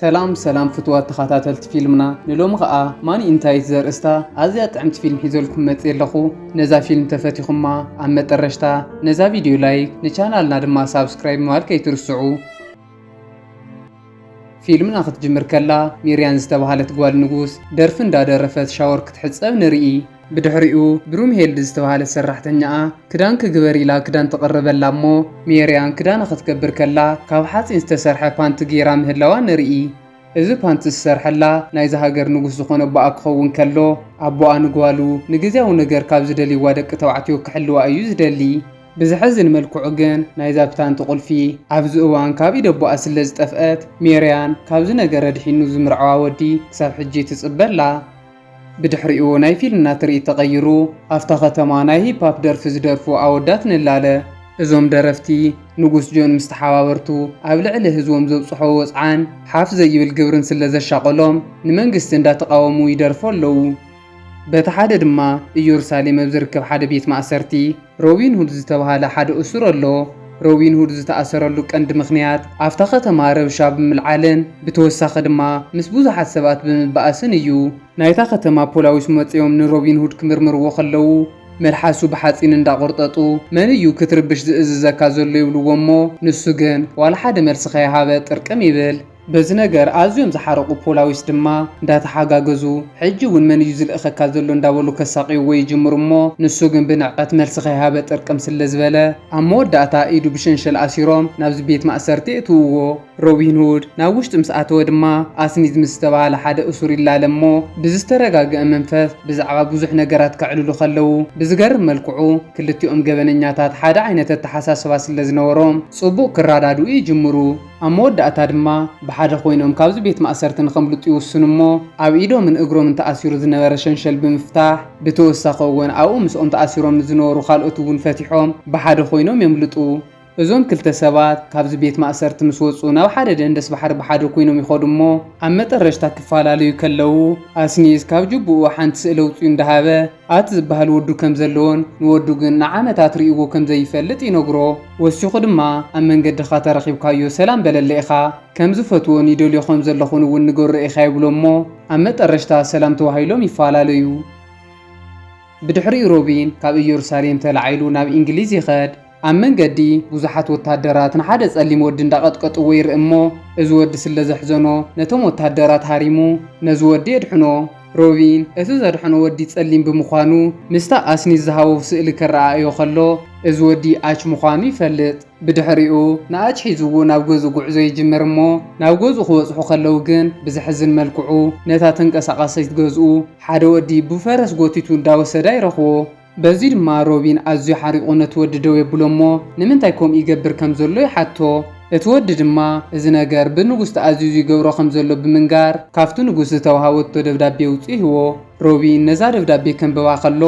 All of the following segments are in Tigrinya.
ሰላም ፍትዋት ተኸታተልቲ ፊልምና ንሎም ኸኣ ማኒ ኢንታይት ዘርእስታ ኣዝያ ጥዕምቲ ፊልም ሒዘልኩም መጽ የለኹ ነዛ ፊልም ተፈቲኹማ ኣብ መጠረሽታ ነዛ ቪድዮ ላይክ ንቻናልና ድማ ሳብስክራይብ ማል ከይትርስዑ። ፊልምና ክትጅምር ከላ ሚርያን ዝተባሃለት ጓል ንጉስ ደርፊ እንዳደረፈት ሻወር ክትሕጸብ ንርኢ። ብድሕሪኡ ብሩምሄልድ ዝተባሃለት ሰራሕተኛኣ ክዳን ክግበር ኢላ ክዳን ተቐርበላ እሞ ሚርያን ክዳን ክትገብር ከላ ካብ ሓፂን ዝተሰርሐ ፓንቲ ጌራ ምህላዋ ንርኢ። እዚ ፓንቲ ዝሰርሐላ ናይዚ ሃገር ንጉስ ዝኾነ ኣቦኣ ክኸውን ከሎ ኣቦኣ ንጓሉ ንግዜያዊ ነገር ካብ ዝደልይዋ ደቂ ተባዕትዮ ክሕልዋ እዩ ዝደሊ። ብዝሕዝን መልክዑ ግን ናይዛ ፓንቲ ቁልፊ ኣብዚ እዋን ካብ ኢድ ኣቦኣ ስለ ዝጠፍአት ሚርያን ካብዚ ነገር ድሒኑ ዝምርዓዋ ወዲ ክሳብ ሕጂ ትጽበላ። ብድሕሪኡ ናይ ፊልምና ትርኢት ተቐይሩ ኣፍታ ከተማ ናይ ሂፕ-ሆፕ ደርፊ ዝደርፉ ኣወዳት ንላለ። እዞም ደረፍቲ ንጉስ ጆን ምስ ተሓባበርቱ ኣብ ልዕሊ ህዝቦም ዘብፅሖ ወፅዓን ሓፍ ዘይብል ግብርን ስለ ዘሻቐሎም ንመንግስቲ እንዳተቃወሙ ይደርፉ ኣለዉ። በቲ ሓደ ድማ ኢየሩሳሌም ኣብ ዝርከብ ሓደ ቤት ማእሰርቲ ሮቢን ሁድ ዝተባሃለ ሓደ እሱር ኣሎ። ሮቢን ሁድ ዝተኣሰረሉ ቀንዲ ምኽንያት ኣፍታ ከተማ ረብሻ ብምልዓልን ብተወሳኺ ድማ ምስ ብዙሓት ሰባት ብምባኣስን እዩ። ናይታ ከተማ ፖላዊስ መፂኦም ንሮቢን ሁድ ክምርምርዎ ከለዉ መልሓሱ ብሓፂን እንዳቆርጠጡ መን እዩ ክትርብሽ ዝእዝዘካ ዘሎ ይብልዎ እሞ ንሱ ግን ዋላ ሓደ መልሲ ከይሃበ ጥርቅም ይብል። በዚ ነገር ኣዝዮም ዝሓረቁ ፖላዊስ ድማ እንዳተሓጋገዙ ሕጂ እውን መን እዩ ዝልእኸካ ዘሎ እንዳበሉ ከሳቂዎ ይጅምሩ እሞ ንሱ ግን ብንዕቀት መልሲ ከይሃበ ጥርቅም ስለ ዝበለ ኣብ መወዳእታ ኢዱ ብሸንሸል ኣሲሮም ናብዚ ቤት ማእሰርቲ እትውዎ። ሮቢን ሁድ ናብ ውሽጢ ምስ ኣተወ ድማ ኣስኒዝ ምስ ዝተባሃለ ሓደ እሱር ይላለ እሞ ብዝተረጋግአ መንፈስ ብዛዕባ ብዙሕ ነገራት ከዕልሉ ከለዉ ብዝገርም መልክዑ ክልቲኦም ገበነኛታት ሓደ ዓይነት ኣተሓሳስባ ስለ ዝነበሮም ጽቡቕ ክራዳድኡ ይጅምሩ። ኣብ መወዳእታ ድማ ብሓደ ኮይኖም ካብዚ ቤት ማእሰርቲ ንኸምልጡ ይውስኑ እሞ ኣብ ኢዶምን እግሮምን ተኣሲሩ ዝነበረ ሸንሸል ብምፍታሕ ብተወሳኺ እውን ኣብኡ ምስኦም ተኣሲሮም ዝነበሩ ካልኦት እውን ፈቲሖም ብሓደ ኮይኖም የምልጡ። እዞም ክልተ ሰባት ካብዚ ቤት ማእሰርቲ ምስ ወፁ ናብ ሓደ ደንደስ ባሕሪ ብሓደ ኮይኖም ይኸዱ እሞ ኣብ መጠረሽታ ክፈላለዩ ከለዉ ኣስኒዝ ካብ ጅቡኡ ሓንቲ ስእለ ውፅኡ እንዳሃበ ኣቲ ዝበሃል ወዱ ከም ዘለዎን ንወዱ ግን ንዓመታት ርእይዎ ከም ዘይፈልጥ ይነግሮ። ወሲኹ ድማ ኣብ መንገድኻ ተረኺብካዮ ሰላም በለለ ኢኻ ከም ዝፈትዎን ይደልዮ ከም ዘለኹን እውን ንገሮ ኢኻ ይብሎ እሞ ኣብ መጠረሽታ ሰላም ተዋሂሎም ይፈላለዩ። ብድሕሪኡ ሮቢን ካብ ኢየሩሳሌም ተላዒሉ ናብ እንግሊዝ ይኸድ። ኣብ መንገዲ ብዙሓት ወታደራት ንሓደ ጸሊም ወዲ እንዳቐጥቀጥዎ ይርኢ እሞ እዚ ወዲ ስለ ዘሕዘኖ ነቶም ወታደራት ሃሪሙ ነዚ ወዲ የድሕኖ። ሮቢን እቲ ዘድሕኖ ወዲ ጸሊም ብምዃኑ ምስታ ኣስኒዝ ዝሃቦ ስእሊ ከረኣዮ ከሎ እዚ ወዲ ኣች ምዃኑ ይፈልጥ። ብድሕሪኡ ንኣች ሒዝዎ ናብ ገዙ ጉዕዞ ይጅምር እሞ ናብ ገዙ ክበፅሑ ከለዉ ግን ብዝሕዝን መልክዑ ነታ ተንቀሳቓሰይት ገዝኡ ሓደ ወዲ ብፈረስ ጎቲቱ እንዳወሰዳ ይረኽቦ። በዚ ድማ ሮቢን ኣዝዩ ሓሪቑ ነቲ ወዲ ደው የብሎ እሞ ንምንታይ ከምኡ ይገብር ከም ዘሎ ይሓቶ። እቲ ወዲ ድማ እዚ ነገር ብንጉስ ተኣዝዩ ይገብሮ ከም ዘሎ ብምንጋር ካብቲ ንጉስ ዝተዋሃበቶ ደብዳቤ ውፅኢዎ። ሮቢን ነዛ ደብዳቤ ከንብባ ከሎ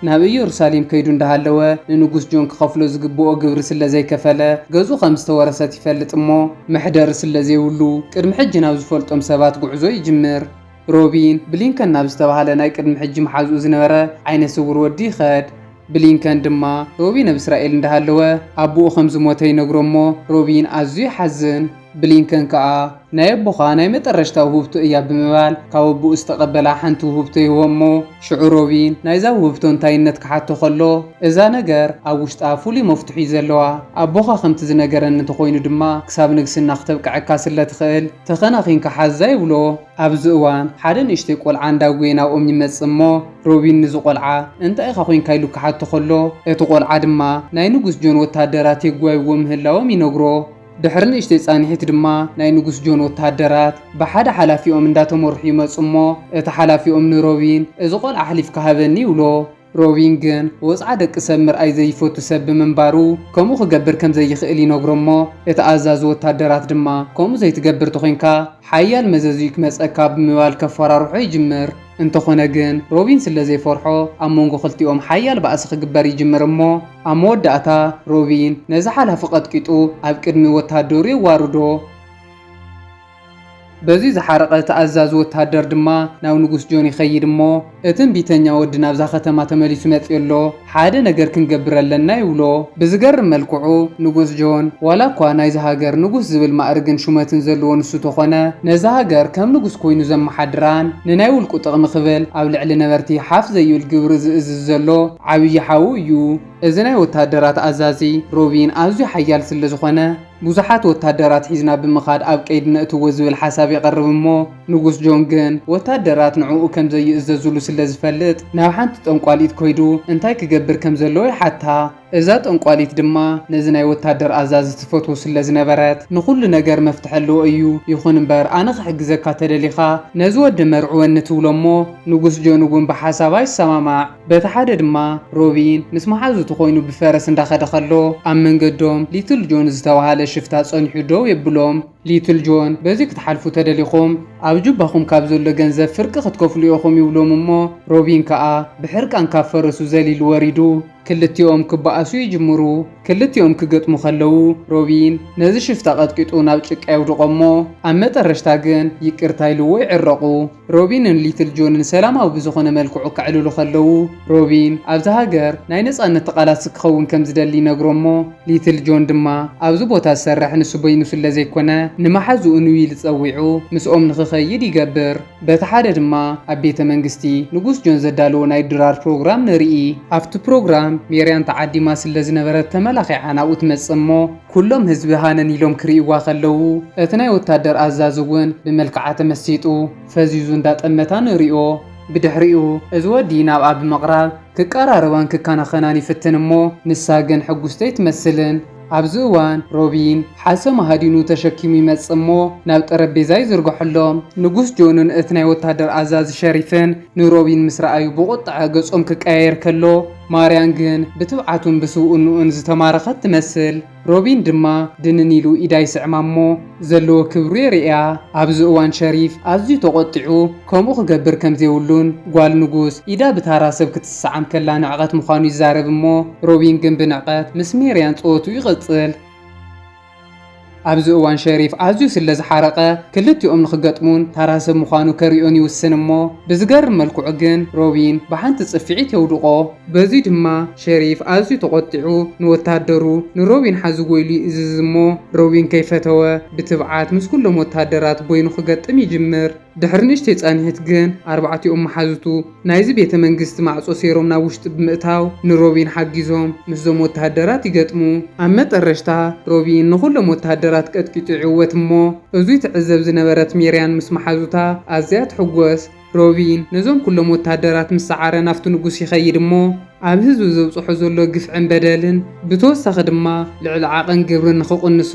ናብ ኢየሩሳሌም ከይዱ እንዳሃለወ ንንጉስ ጆን ክኸፍሎ ዝግብኦ ግብሪ ስለ ዘይከፈለ ገዙ ከም ዝተወረሰት ይፈልጥ እሞ መሕደሪ ስለ ዘይብሉ ቅድሚ ሕጂ ናብ ዝፈልጦም ሰባት ጉዕዞ ይጅምር። ሮቢን ብሊንከን ናብ ዝተባሃለ ናይ ቅድሚ ሕጂ መሓዝኡ ዝነበረ ዓይነ ስውር ወዲ ይኸድ። ብሊንከን ድማ ሮቢን ኣብ እስራኤል እንዳሃለወ ኣቦኡ ከም ዝሞተ ይነግሮ እሞ ሮቢን ኣዝዩ ይሓዝን። ብሊንከን ከዓ ናይ ኣቦኻ ናይ መጠረሽታ ውህብቶ እያ ብምባል ካብ ኣቦኡ ዝተቐበላ ሓንቲ ውህብቶ ይህቦ እሞ ሽዑ ሮቢን ናይዛ ውህብቶ እንታይነት ክሓቶ ከሎ እዛ ነገር ኣብ ውሽጣ ፍሉይ መፍትሒ እዩ ዘለዋ። ኣቦኻ ከምቲ ዝነገረኒ እንተኮይኑ ድማ ክሳብ ንግስና ክተብቅዐካ ስለ ትኽእል ተኸናኺንካ ሓዛ ይብሎ። ኣብዚ እዋን ሓደ ንእሽተይ ቆልዓ እንዳጉየ ናብኦም ይመጽእ እሞ ሮቢን ንዚ ቆልዓ እንታይ ኢኻ ኮንካ ኢሉ ክሓቶ ከሎ እቲ ቆልዓ ድማ ናይ ንጉስ ጆን ወታደራት የጓይዎ ምህላዎም ይነግሮ። ድሕሪ ንእሽተይ ጻኒሒት ድማ ናይ ንጉስ ጆን ወታደራት ብሓደ ሓላፊኦም እንዳተመርሑ ይመፁ እሞ እቲ ሓላፊኦም ንሮቢን እዚ ቆልዓ ሓሊፍካ ሃበኒ ይብሎ። ሮቢን ግን ወፅዓ ደቂ ሰብ ምርኣይ ዘይፈቱ ሰብ ብምንባሩ ከምኡ ክገብር ከም ዘይኽእል ይነግሮ እሞ እቲ ኣዛዚ ወታደራት ድማ ከምኡ ዘይትገብር ተኮይንካ ሓያል መዘዙ ክመፀካ ብምባል ከፈራርሖ ይጅምር። እንተኾነ ግን ሮቢን ስለ ዘይፈርሖ ኣብ መንጎ ክልቲኦም ሓያል ባእሲ ክግበር ይጅምር እሞ ኣብ መወዳእታ ሮቢን ነዚ ሓላፊ ቀጥቂጡ ኣብ ቅድሚ ወታደሩ የዋርዶ። በዚ ዝሓረቀ ተኣዛዚ ወታደር ድማ ናብ ንጉስ ጆን ይኸይድ እሞ እትን ቢተኛ ወዲ ናብዛ ከተማ ተመሊሱ መፅየሎ ሓደ ነገር ክንገብር ኣለና ይብሎ። ብዝገርም መልክዑ ንጉስ ጆን ዋላ እኳ ናይዚ ሃገር ንጉስ ዝብል ማዕርግን ሹመትን ዘለዎ ንሱ ተኾነ ነዛ ሃገር ከም ንጉስ ኮይኑ ዘመሓድራን ንናይ ውልቁ ጥቕሚ ክብል ኣብ ልዕሊ ነበርቲ ሓፍ ዘይብል ግብሪ ዝእዝዝ ዘሎ ዓብይ ሓዊ እዩ። እዚ ናይ ወታደራት ኣዛዚ ሮቢን ኣዝዩ ሓያል ስለ ዝኾነ ብዙሓት ወታደራት ሒዝና ብምኻድ ኣብ ቀይዲ ነእትዎ ዝብል ሓሳብ ይቐርብ እሞ ንጉስ ጆን ግን ወታደራት ንዕኡ ከም ዘይእዘዝሉ ስለ ዝፈልጥ ናብ ሓንቲ ጠንቋሊት ኮይዱ እንታይ ክገብር ከም ዘለዎ ይሓታ። እዛ ጠንቋሊት ድማ ነዚ ናይ ወታደር ኣዛዚ ትፈትዎ ስለ ዝነበረት ንኹሉ ነገር መፍትሒ ኣለዎ እዩ። ይኹን እምበር ኣነ ክሕግዘካ ተደሊኻ ነዚ ወዲ መርዕወኒ ትብሎ እሞ ንጉስ ጆን እውን ብሓሳባ ይሰማማዕ። በቲ ሓደ ድማ ሮቢን ምስ መሓዙቱ ኮይኑ ብፈረስ እንዳኸደ ከሎ ኣብ መንገዶም ሊትል ጆን ዝተባሃለ ሽፍታ ጸኒሑ ደው የብሎም። ሊትል ጆን በዚ ክትሓልፉ ተደሊኹም ኣብ ጅባኹም ካብ ዘሎ ገንዘብ ፍርቂ ክትከፍሉ ኢኹም ይብሎም እሞ ሮቢን ከዓ ብሕርቃን ካብ ፈረሱ ዘሊሉ ወሪዱ ክልቲኦም ክበኣሱ ይጅምሩ። ክልቲኦም ክገጥሙ ከለው ሮቢን ነዚ ሽፍታ ቀጥቂጡ ናብ ጭቃ ይውድቆ እሞ ኣብ መጨረሻ ግን ይቅርታ ኢልዎ ይዕረቁ። ሮቢንን ሊትል ጆንን ሰላማዊ ብዝኾነ መልክዑ ክዕልሉ ከለው ሮቢን ኣብዚ ሃገር ናይ ነፃነት ቃላት ክኸውን ከም ዝደሊ ይነግሮ እሞ ሊትል ጆን ድማ ኣብዚ ቦታ ዝሰርሕ ንሱ በይኑ ስለ ዘይኮነ ንማሓዙኡ ንዊል ፀዊዑ ምስኦም ንክኸይድ ይገብር። በቲ ሓደ ድማ ኣብ ቤተ መንግስቲ ንጉስ ጆን ዘዳለዎ ናይ ድራር ፕሮግራም ንርኢ። ኣብቲ ፕሮግራም ሜርያን ተዓዲማ ስለ ዝነበረት ተመላኺዓ ናብኡ ትመጽእ እሞ ኩሎም ህዝቢ ሃነን ኢሎም ክርእይዋ ከለው እቲ ናይ ወታደር ኣዛዚ እውን ብመልክዓ ተመሲጡ ፈዚዙ እንዳጠመታ ንሪኦ። ብድሕሪኡ እዚ ወዲ ናብኣ ብምቕራብ ክቀራረባን ክከናኸናን ይፍትን እሞ ንሳ ግን ሕጉስተይ ትመስልን። ኣብዚ እዋን ሮቢን ሓሰማ ሃዲኑ ተሸኪሙ ይመጽእ እሞ ናብ ጠረጴዛ ይዝርግሐሎም። ንጉስ ጆንን እቲ ናይ ወታደር ኣዛዚ ሸሪፍን ንሮቢን ምስ ረኣዩ ብቁጣዕ ገጾም ክቀያየር ከሎ ማርያን ግን ብትብዓቱን ብስውእኑኡን ዝተማረኸት ትመስል። ሮቢን ድማ ድንን ኢሉ ኢዳ ይስዕማ እሞ ዘለዎ ክብሩ የርእያ። ኣብዚ እዋን ሸሪፍ ኣዝዩ ተቆጢዑ ከምኡ ክገብር ከም ዘይብሉን ጓል ንጉስ ኢዳ ብታራ ሰብ ክትስዓም ከላ ንዕቐት ምዃኑ ይዛረብ እሞ ሮቢን ግን ብንዕቐት ምስ ሜርያን ፀወቱ ይቕፅል። ኣብዚ እዋን ሸሪፍ ኣዝዩ ስለ ዝሓረቐ ክልቲኦም ንክገጥሙን ታራ ሰብ ምዃኑ ከሪኦን ይውስን እሞ ብዝገርም መልክዑ ግን ሮቢን ብሓንቲ ጽፊዒት የውድቆ። በዚ ድማ ሸሪፍ ኣዝዩ ተቆጢዑ ንወታደሩ ንሮቢን ሓዝዎ ኢሉ ይእዝዝ እሞ ሮቢን ከይፈተወ ብትብዓት ምስ ኩሎም ወታደራት ቦይኑ ክገጥም ይጅምር። ድሕሪ ንእሽተይ ጸኒሕት ግን ኣርባዕቲኦም መሓዙቱ ናይዚ ቤተ መንግስቲ ማዕጾ ሴሮም ናብ ውሽጢ ብምእታው ንሮቢን ሓጊዞም ምስዞም ወታደራት ይገጥሙ። ኣብ መጨረሻ ሮቢን ንኩሎም ወታደራት ቀጥቂጡ ይዕወት እሞ እዙይ ትዕዘብ ዝነበረት ሜርያን ምስ መሓዙታ ኣዝያ ትሕጎስ። ሮቢን ነዞም ኩሎም ወታደራት ምስ ሰዓረ ናብቲ ንጉስ ይኸይድ እሞ ኣብ ህዝቢ ዘብፅሖ ዘሎ ግፍዕን በደልን ብተወሳኺ ድማ ልዕሊ ዓቐን ግብርን ንኽቕንሶ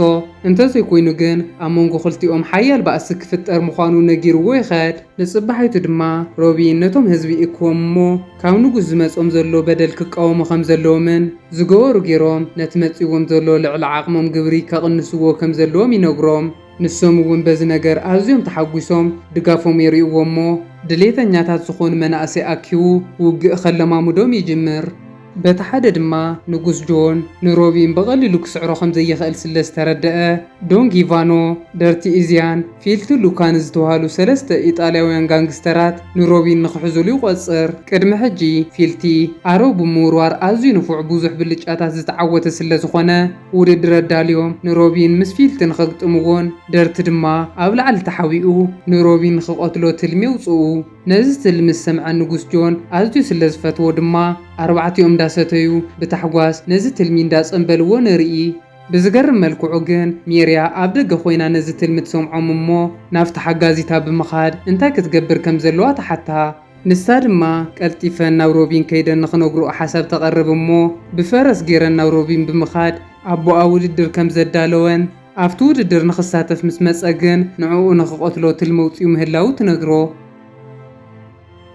እንተዘይኮይኑ ግን ኣብ መንጎ ክልቲኦም ሓያል ባእሲ ክፍጠር ምዃኑ ነጊርዎ ይኸድ። ንፅባሒቱ ድማ ሮቢን ነቶም ህዝቢ ይእክቦም እሞ ካብ ንጉስ ዝመጾም ዘሎ በደል ክቃወሙ ከም ዘለዎምን ዝገበሩ ገይሮም ነቲ መጺዎም ዘሎ ልዕሊ ዓቕሞም ግብሪ ከቕንስዎ ከም ዘለዎም ይነግሮም። ንሶም እውን በዚ ነገር ኣዝዮም ተሓጒሶም ድጋፎም የርእይዎ እሞ ድሌተኛታት ዝኾኑ መናእሰይ ኣኪቡ ውግእ ከለማሙዶም ይጅምር። በቲ ሓደ ድማ ንጉስ ጆን ንሮቢን በቐሊሉ ክስዕሮ ከም ዘይኽእል ስለ ዝተረድአ ዶን ጊቫኖ፣ ደርቲ ኢዝያን፣ ፊልቲ ሉካን ዝተባሃሉ ሰለስተ ኢጣልያውያን ጋንግስተራት ንሮቢን ንክሕዝሉ ይቆፅር። ቅድሚ ሕጂ ፊልቲ ኣረብ ብምውርዋር ኣዝዩ ንፉዕ ብዙሕ ብልጫታት ዝተዓወተ ስለ ዝኾነ ውድድር ኣዳልዮም ንሮቢን ምስ ፊልቲ ንኸግጥምዎን ደርቲ ድማ ኣብ ላዕሊ ተሓዊኡ ንሮቢን ንኽቆትሎ ትልሚ ይውፅኡ። ነዚ ትልሚ ዝሰምዐ ንጉስ ጆን ኣዝዩ ስለ ዝፈትዎ ድማ ኣርባዕቲኦም እንዳሰተዩ ብታሕጓስ ነዚ ትልሚ እንዳጸንበልዎ ንርኢ። ብዝገርም መልክዑ ግን ሜርያ ኣብ ደገ ኮይና ነዚ ትልሚ ትሰምዖም እሞ ናብቲ ሓጋዚታ ብምኻድ እንታይ ክትገብር ከም ዘለዋ ተሓታ። ንሳ ድማ ቀልጢፈን ናብ ሮቢን ከይደን ንኽነግርኦ ሓሳብ ተቐርብ እሞ ብፈረስ ገይረን ናብ ሮቢን ብምኻድ ኣቦኣ ውድድር ከም ዘዳለወን ኣብቲ ውድድር ንኽሳተፍ ምስ መጸ ግን ንዕኡ ንኽቆትሎ ትልሚ ውፅኡ ምህላው ትነግሮ።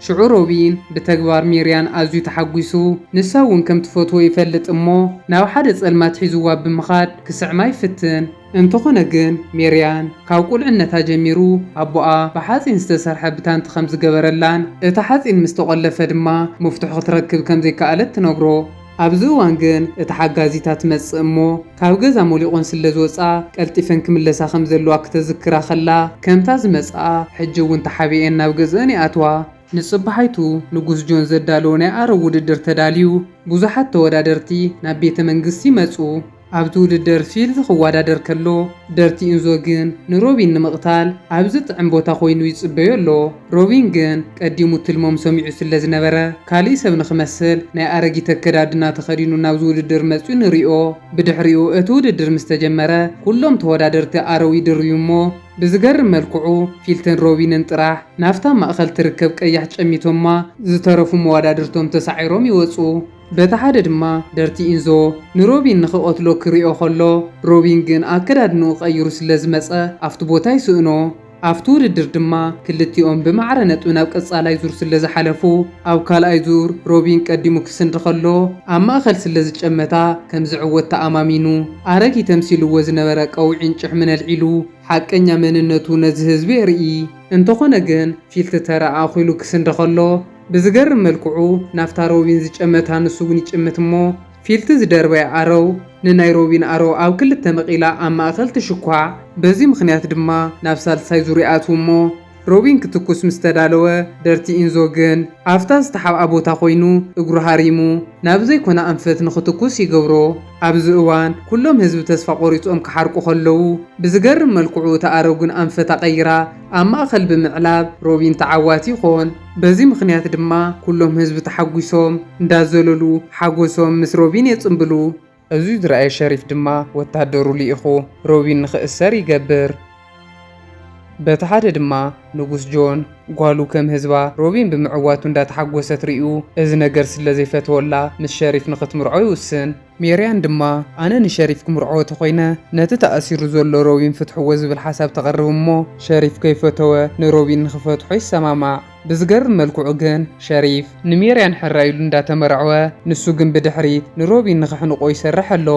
ሽዑ ሮቢን ብተግባር ሜርያን ኣዝዩ ተሓጒሱ ንሳ እውን ከም ትፈትዎ ይፈልጥ እሞ ናብ ሓደ ጸልማት ሒዝዋ ብምኻድ ክስዕማ ይፍትን። እንተኾነ ግን ሜርያን ካብ ቁልዕነታ ጀሚሩ ኣቦኣ ብሓፂን ዝተሰርሐ ብታንቲ ከም ዝገበረላን እቲ ሓፂን ምስ ተቆለፈ ድማ መፍትሑ ክትረክብ ከም ዘይከኣለት ትነግሮ። ኣብዚ እዋን ግን እቲ ሓጋዚታት መጽእ እሞ ካብ ገዛ ሞሊቖን ስለ ዝወፃ ቀልጢፈን ክምለሳ ከም ዘለዋ ክተዝክራ ኸላ ከምታ ዝመጽኣ ሕጂ እውን ተሓቢአን ናብ ገዝአን ይኣትዋ። ንጽባሓይቱ ንጉስ ጆን ዘዳለወ ናይ ዓረብ ውድድር ተዳልዩ ብዙሓት ተወዳደርቲ ናብ ቤተ መንግስቲ መጹ። ኣብቲ ውድድር ፊልት ክወዳደር ከሎ ደርቲ ኢንዞ ግን ንሮቢን ንምቕታል ኣብዚ ጥዕም ቦታ ኮይኑ ይጽበዮ ኣሎ። ሮቢን ግን ቀዲሙ ትልሞም ሰሚዑ ስለ ዝነበረ ካልእ ሰብ ንኽመስል ናይ ኣረጊት ኣከዳድና ተኸዲኑ ናብዚ ውድድር መጹ ንሪኦ። ብድሕሪኡ እቲ ውድድር ምስ ተጀመረ ኩሎም ተወዳደርቲ ዓረው ይድርዩ እሞ ብዝገርም መልክዑ ፊልትን ሮቢንን ጥራሕ ናፍታ ማእኸል ትርከብ ቀያሕ ጨሚቶማ ዝተረፉ መወዳድርቶም ተሳዒሮም ይወጹ። በቲ ሓደ ድማ ደርቲ ኢንዞ ንሮቢን ንኽቐትሎ ክሪኦ ከሎ ሮቢን ግን ኣከዳድንኡ ቀይሩ ስለ ዝመጸ ኣብቲ ቦታ ይስእኖ። ኣብቲ ውድድር ድማ ክልቲኦም ብማዕረ ነጥቢ ናብ ቀጻላይ ዙር ስለ ዝሓለፉ ኣብ ካልኣይ ዙር ሮቢን ቀዲሙ ክስንዲ ከሎ ኣብ ማእኸል ስለ ዝጨመታ ከም ዝዕወት ተኣማሚኑ ኣረጊ ተምሲልዎ ዝነበረ ቀውዒን ጭሕምን ኣልዒሉ ሓቀኛ መንነቱ ነዚ ህዝቢ የርኢ። እንተኾነ ግን ፊልቲ ተረኣኺሉ ክስንዲ ከሎ ብዝገርም መልክዑ ናፍታ ሮቢን ዝጨመታ ንሱ እውን ይጭምት እሞ ፊልቲ ዝደርበይ ዓረው ንናይ ሮቢን ዓረው ኣብ ክልተ መቂላ ኣብ ማእኸል ትሽኳዕ። በዚ ምኽንያት ድማ ናብ ሳልሳይ ዙር ይኣትዉ እሞ ሮቢን ክትኩስ ምስ ተዳለወ ደርቲ ኢንዞ ግን ኣብታ ዝተሓብኣ ቦታ ኮይኑ እግሩ ሃሪሙ ናብ ዘይኮነ ኣንፈት ንኽትኩስ ይገብሮ። ኣብዚ እዋን ኩሎም ህዝቢ ተስፋ ቆሪጾም ክሓርቁ ከለዉ ብዝገርም መልክዑ እታ ዓረብ ግን ኣንፈታ ቀይራ ኣብ ማእኸል ብምዕላብ ሮቢን ተዓዋቲ ይኾን። በዚ ምኽንያት ድማ ኩሎም ህዝቢ ተሓጒሶም እንዳዘለሉ ሓጎሶም ምስ ሮቢን የጽምብሉ። እዙይ ዝረኣየ ሸሪፍ ድማ ወታደሩ ልኢኹ ሮቢን ንኽእሰር ይገብር። በቲ ሓደ ድማ ንጉስ ጆን ጓሉ ከም ህዝባ ሮቢን ብምዕዋቱ እንዳተሓጎሰት ርዩ እዚ ነገር ስለ ዘይፈትወላ ምስ ሸሪፍ ንኽትምርዖ ይውስን። ሜርያን ድማ ኣነ ንሸሪፍ ክምርዖ ተኾይነ ነቲ ተኣሲሩ ዘሎ ሮቢን ፍትሕዎ ዝብል ሓሳብ ተቐርብ እሞ ሸሪፍ ከይፈተወ ንሮቢን ንኽፈትሖ ይሰማማዕ። ብዝገርም መልክዑ ግን ሸሪፍ ንሜርያን ሕራይሉ እንዳተመርዐወ ንሱ ግን ብድሕሪት ንሮቢን ንኽሕንቆ ይሰርሕ ኣሎ።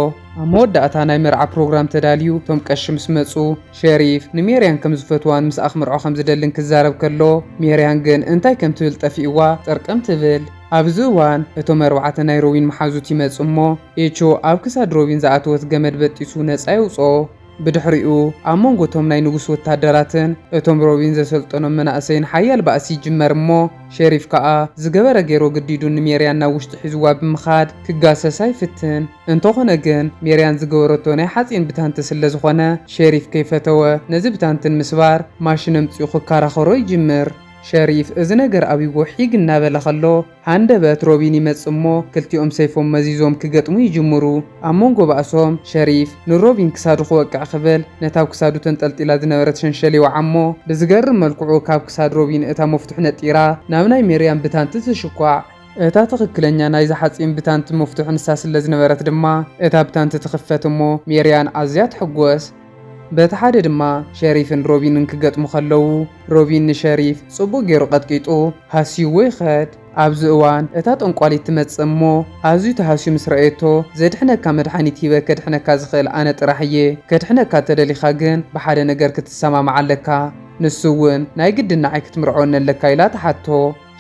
ኣብ መወዳእታ ናይ መርዓ ፕሮግራም ተዳልዩ እቶም ቀሺ ምስ መጹ ሸሪፍ ንሜርያን ከም ዝፈትዋን ምስ ኣኽምርዖ ከም ዝደልን ክዛረብ ከሎ ሜርያን ግን እንታይ ከም ትብል ጠፊእዋ ጠርቀም ትብል። ኣብዚ እዋን እቶም ኣርባዕተ ናይ ሮቢን መሓዙት ይመጹ እሞ ኤቾ ኣብ ክሳድ ሮቢን ዝኣተወት ገመድ በጢሱ ነፃ ይውፅኦ። ብድሕሪኡ ኣብ መንጎቶም ናይ ንጉስ ወታደራትን እቶም ሮቢን ዘሰልጠኖም መናእሰይን ሓያል ባእሲ ይጅመር እሞ ሸሪፍ ከዓ ዝገበረ ገይሮ ግዲዱ ንሜርያን ናብ ውሽጢ ሒዝዋ ብምኻድ ክጋሰሳ ይፍትን። እንተኾነ ግን ሜርያን ዝገበረቶ ናይ ሓፂን ብታንቲ ስለ ዝኾነ ሸሪፍ ከይፈተወ ነዚ ብታንትን ምስባር ማሽን ኣምፂኡ ክከራኸሮ ይጅምር። ሸሪፍ እዚ ነገር ኣብይዎ ሒግ እናበለ ከሎ ሃንደበት ሮቢን ይመጽእ እሞ ክልቲኦም ሰይፎም መዚዞም ክገጥሙ ይጅምሩ። ኣብ መንጎ ባእሶም ሸሪፍ ንሮቢን ክሳዱ ክወቅዕ ክብል ነታብ ክሳዱ ተንጠልጢላ ዝነበረት ሸንሸል ይወዓ እሞ ብዝገርም መልክዑ ካብ ክሳድ ሮቢን እታ መፍቱሕ ነጢራ ናብ ናይ ሜርያን ብታንቲ ትሽኳዕ። እታ ትኽክለኛ ናይ ዝሓፂን ብታንቲ መፍቱሕ ንሳ ስለ ዝነበረት ድማ እታ ብታንቲ ትኽፈት እሞ ሜርያን ኣዝያ ትሕጎስ። በቲ ሓደ ድማ ሸሪፍን ሮቢንን ክገጥሙ ከለዉ ሮቢን ንሸሪፍ ጽቡቕ ገይሩ ቀጥቂጡ ሃስይዎ ይኸድ። ኣብዚ እዋን እታ ጠንቋሊት ትመጽእ እሞ ኣዝዩ ተሃስዩ ምስ ረአየቶ ዘድሕነካ መድሓኒት ሂበ ከድሕነካ ዝኽእል ኣነ ጥራሕ እየ፣ ከድሕነካ ተደሊኻ ግን ብሓደ ነገር ክትሰማማዕ ኣለካ፣ ንሱ እውን ናይ ግድን ንዓይ ክትምርዖኒ ኣለካ ኢላ ተሓቶ።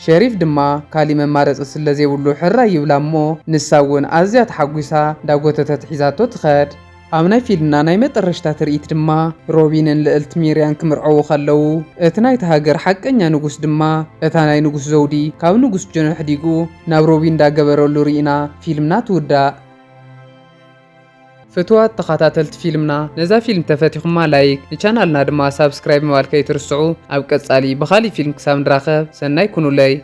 ሸሪፍ ድማ ካሊእ መማረፂ ስለ ዘይብሉ ሕራይ ይብላ እሞ ንሳ እውን ኣዝያ ተሓጒሳ እንዳጎተተት ሒዛቶ ትኸድ። ኣብ ናይ ፊልምና ናይ መጠረሽታ ትርኢት ድማ ሮቢንን ልዕልቲ ሜርያን ክምርዐዉ ከለዉ እቲ ናይቲ ሃገር ሓቀኛ ንጉስ ድማ እታ ናይ ንጉስ ዘውዲ ካብ ንጉስ ጆን ሕዲጉ ናብ ሮቢን እንዳገበረሉ ርኢና ፊልምና ትውዳእ። ፍትዋት ተኸታተልቲ ፊልምና ነዛ ፊልም ተፈቲኹማ ላይክ ንቻናልና ድማ ሳብስክራይብ ምባል ከይትርስዑ። ኣብ ቀጻሊ ብኻሊእ ፊልም ክሳብ ንራኸብ ሰናይ ኩኑለይ።